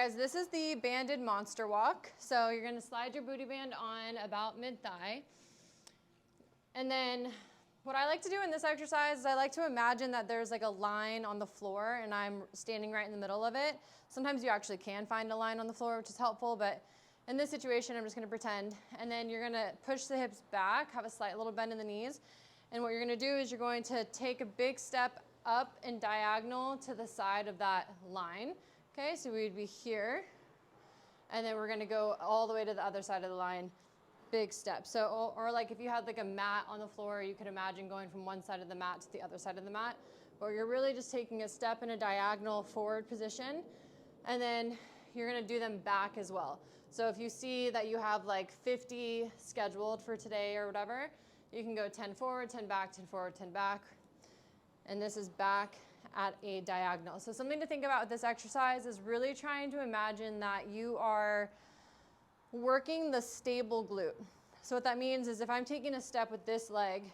guys, this is the banded monster walk. So you're gonna slide your booty band on about mid-thigh. And then what I like to do in this exercise is I like to imagine that there's like a line on the floor and I'm standing right in the middle of it. Sometimes you actually can find a line on the floor, which is helpful, but in this situation, I'm just gonna pretend. And then you're gonna push the hips back, have a slight little bend in the knees. And what you're gonna do is you're going to take a big step up and diagonal to the side of that line. Okay, so we'd be here, and then we're gonna go all the way to the other side of the line, big step. So, or like if you had like a mat on the floor, you could imagine going from one side of the mat to the other side of the mat, or you're really just taking a step in a diagonal forward position, and then you're gonna do them back as well. So if you see that you have like 50 scheduled for today or whatever, you can go 10 forward, 10 back, 10 forward, 10 back, and this is back at a diagonal. So something to think about with this exercise is really trying to imagine that you are working the stable glute. So what that means is if I'm taking a step with this leg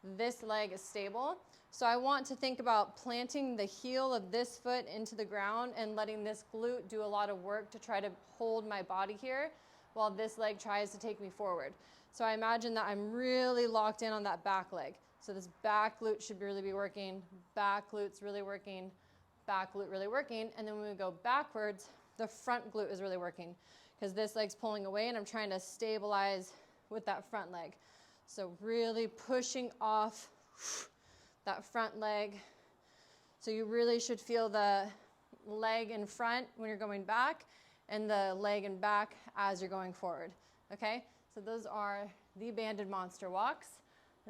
is stable. So I want to think about planting the heel of this foot into the ground and letting this glute do a lot of work to try to hold my body here while this leg tries to take me forward. So I imagine that I'm really locked in on that back leg. So this back glute should really be working, back glute's really working, back glute really working, and then when we go backwards, the front glute is really working because this leg's pulling away and I'm trying to stabilize with that front leg. So really pushing off that front leg. So you really should feel the leg in front when you're going back and the leg in back as you're going forward, okay? So those are the banded monster walks.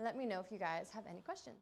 Let me know if you guys have any questions.